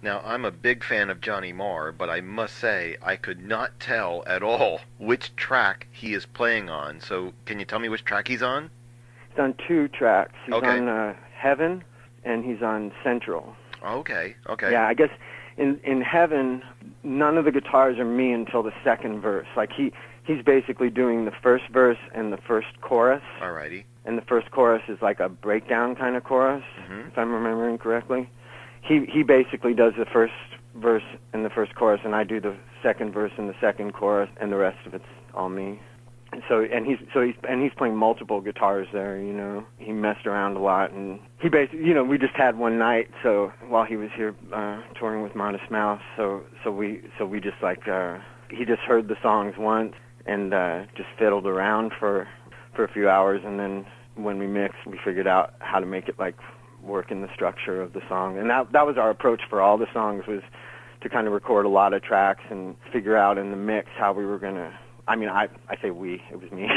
Now, I'm a big fan of Johnny Marr, but I must say I could not tell at all which track he is playing on. So, can you tell me which track he's on? He's on 2 tracks. He's Okay. on Heaven, and he's on Central. Okay, okay. Yeah, I guess in Heaven, none of the guitars are me until the second verse. Like he's basically doing the first verse and the first chorus. Alrighty. And the first chorus is like a breakdown kind of chorus, if I'm remembering correctly. He basically does the first verse and the first chorus, and I do the second verse and the second chorus, and the rest of it's all me. He's playing multiple guitars there. You know, he messed around a lot, and he basically, you know, we just had one night. So while he was here touring with Modest Mouse, so we just like he just heard the songs once and just fiddled around for a few hours, and then when we mixed, we figured out how to make it like work in the structure of the song. And that was our approach for all the songs, was to kind of record a lot of tracks and figure out in the mix how we were gonna. I mean, I say we, it was me,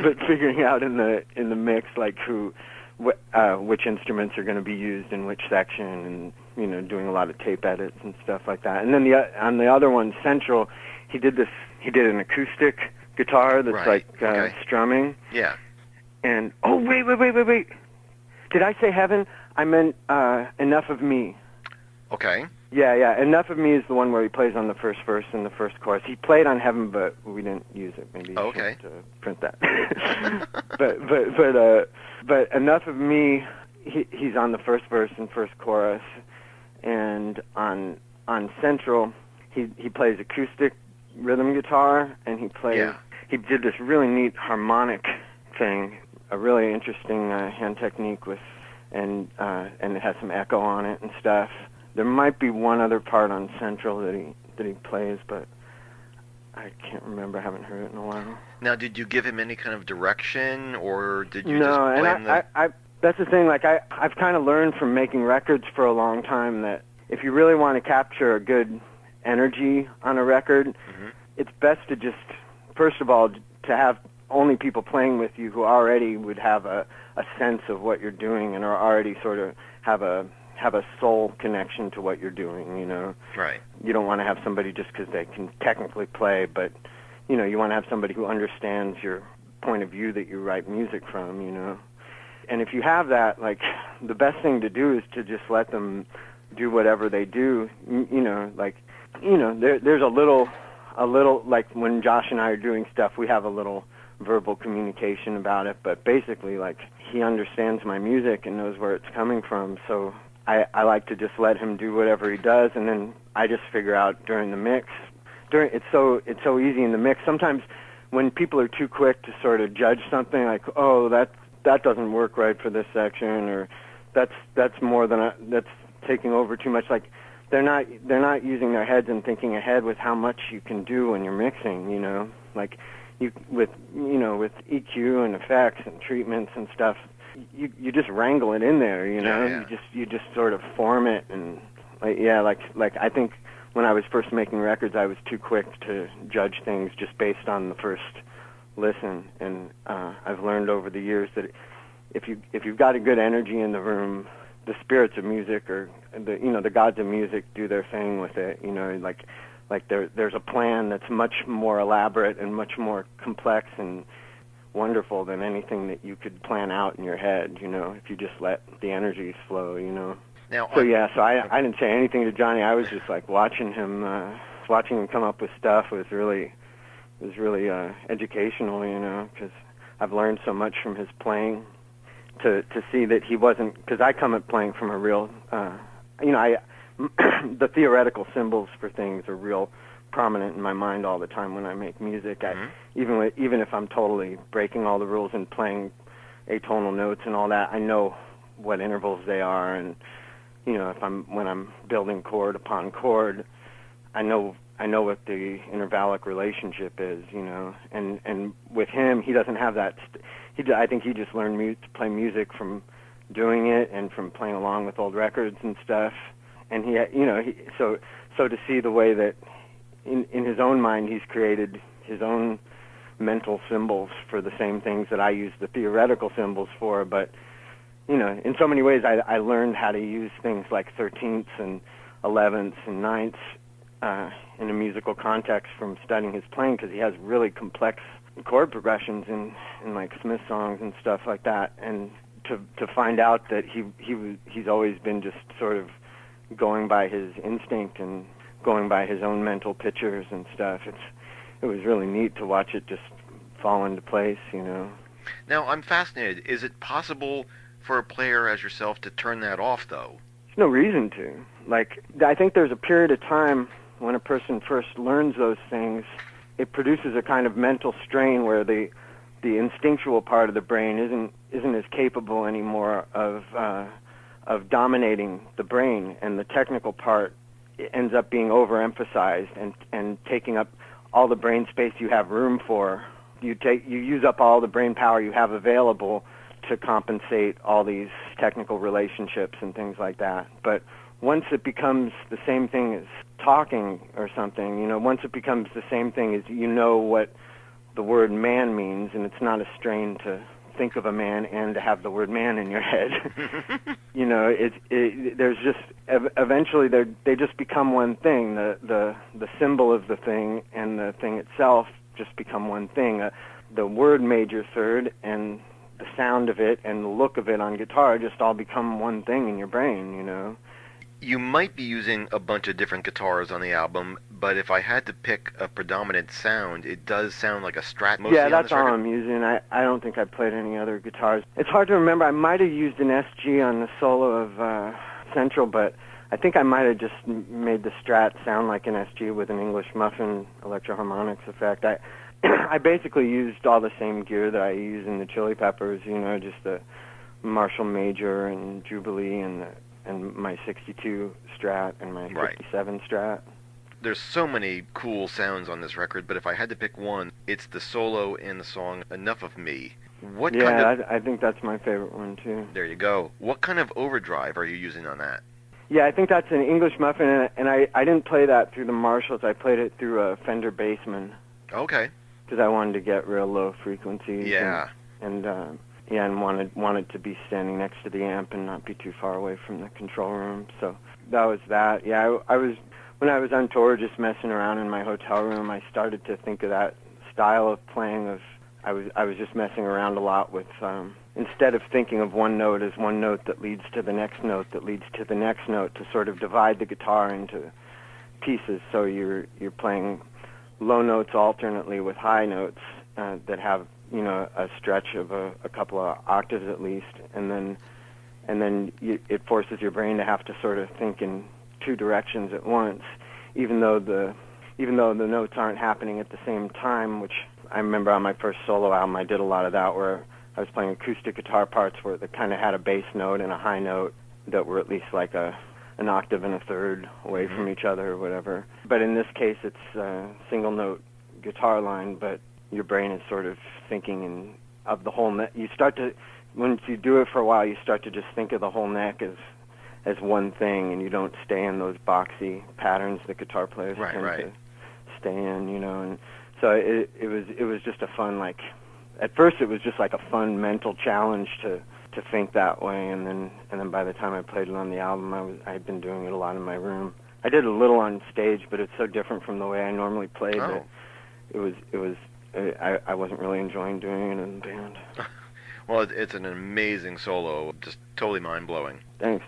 but figuring out in the mix like which instruments are going to be used in which section, and you know, doing a lot of tape edits and stuff like that. And then on the other one, Central, he did an acoustic guitar that's Right. like strumming. Yeah. And wait! Did I say Heaven? I meant Enough of Me. Okay. Yeah. Enough of Me is the one where he plays on the first verse and the first chorus. He played on Heaven, but we didn't use it. Maybe you should print that. but Enough of Me, he's on the first verse and first chorus, and on Central, he plays acoustic rhythm guitar, and he did this really neat harmonic thing, a really interesting hand technique and it has some echo on it and stuff. There might be one other part on Central that he plays, but I can't remember. I haven't heard it in a while. Now, did you give him any kind of direction, or did you just play him? No, and that's the thing. Like I've kind of learned from making records for a long time that if you really want to capture a good energy on a record, it's best to just, first of all, to have only people playing with you who already would have a sense of what you're doing and are already sort of have a soul connection to what you're doing, you know. Right. You don't want to have somebody just because they can technically play, but, you know, you want to have somebody who understands your point of view that you write music from, you know. And if you have that, like, the best thing to do is to just let them do whatever they do, you know, like, you know, there's a little, like, when Josh and I are doing stuff, we have a little verbal communication about it, but basically, like, he understands my music and knows where it's coming from, so I like to just let him do whatever he does, and then I just figure out during the mix. It's so easy in the mix. Sometimes when people are too quick to sort of judge something, like, oh, that doesn't work right for this section, or that's taking over too much. Like, they're not using their heads and thinking ahead with how much you can do when you're mixing. You know, like with EQ and effects and treatments and stuff. You just wrangle it in there, you know. Yeah. You just sort of form it, and like I think when I was first making records, I was too quick to judge things just based on the first listen, and I've learned over the years that if you've got a good energy in the room, the spirits of music or the gods of music do their thing with it, you know, like there's a plan that's much more elaborate and much more complex and wonderful than anything that you could plan out in your head, you know, if you just let the energies flow, you know. Now, so I didn't say anything to Johnny. I was just like watching him come up with stuff was really educational, you know, because I've learned so much from his playing to see that he wasn't, because I come at playing from a real, the theoretical symbols for things are real prominent in my mind all the time when I make music. Even if I'm totally breaking all the rules and playing atonal notes and all that, I know what intervals they are, and you know, when I'm building chord upon chord, I know what the intervallic relationship is, you know. And with him, he doesn't have that. I think he just learned to play music from doing it and from playing along with old records and stuff. And so to see the way that in his own mind he's created his own mental symbols for the same things that I use the theoretical symbols for, but you know, in so many ways I learned how to use things like 13ths and 11ths and 9ths in a musical context from studying his playing, because he has really complex chord progressions in like Smith songs and stuff like that. And to find out that he's always been just sort of going by his instinct and going by his own mental pictures and stuff, it was really neat to watch it just fall into place, you know. Now, I'm fascinated. Is it possible for a player as yourself to turn that off, though? There's no reason to. Like, I think there's a period of time when a person first learns those things, it produces a kind of mental strain where the instinctual part of the brain isn't as capable anymore of dominating the brain, and the technical part ends up being overemphasized and taking up all the brain space you have room for. You use up all the brain power you have available to compensate all these technical relationships and things like that. But once it becomes the same thing as talking or something, you know, once it becomes the same thing as, you know, what the word man means, and it's not a strain to think of a man and to have the word man in your head. You know, there's just eventually they just become one thing. The symbol of the thing and the thing itself just become one thing. The word major third and the sound of it and the look of it on guitar just all become one thing in your brain, you know. You might be using a bunch of different guitars on the album, but if I had to pick a predominant sound, it does sound like a Strat mostly. Yeah, that's on this all record. I'm using. I don't think I played any other guitars. It's hard to remember. I might have used an SG on the solo of Central, but I think I might have just made the Strat sound like an SG with an English muffin electro-harmonics effect. I basically used all the same gear that I use in the Chili Peppers, you know, just the Marshall Major and Jubilee and my 62 Strat and my 57 Strat. There's so many cool sounds on this record, but if I had to pick one, it's the solo in the song Enough of Me. I think that's my favorite one, too. There you go. What kind of overdrive are you using on that? Yeah, I think that's an English muffin, and I didn't play that through the Marshalls. I played it through a Fender Bassman. Okay. Because I wanted to get real low frequencies. Yeah. And wanted to be standing next to the amp and not be too far away from the control room. So that was that. Yeah, when I was on tour, just messing around in my hotel room, I started to think of that style of playing. I was just messing around a lot with, instead of thinking of one note as one note that leads to the next note that leads to the next note, to sort of divide the guitar into pieces. So you're playing low notes alternately with high notes that have, you know, a stretch of a couple of octaves at least, and then it forces your brain to have to sort of think in two directions at once, even though the notes aren't happening at the same time. Which I remember on my first solo album, I did a lot of that, where I was playing acoustic guitar parts where they kind of had a bass note and a high note that were at least like an octave and a third away from each other or whatever. But in this case, it's a single note guitar line, but your brain is sort of thinking of the whole neck. You start to, once you do it for a while, you start to just think of the whole neck as one thing, and you don't stay in those boxy patterns that guitar players tend to stay in, you know. And so it was just a fun, like, at first it was just like a fun mental challenge to think that way, and then by the time I played it on the album, I had been doing it a lot in my room. I did a little on stage, but it's so different from the way I normally play that I wasn't really enjoying doing it in the band. Well, it's an amazing solo, just totally mind-blowing. Thanks.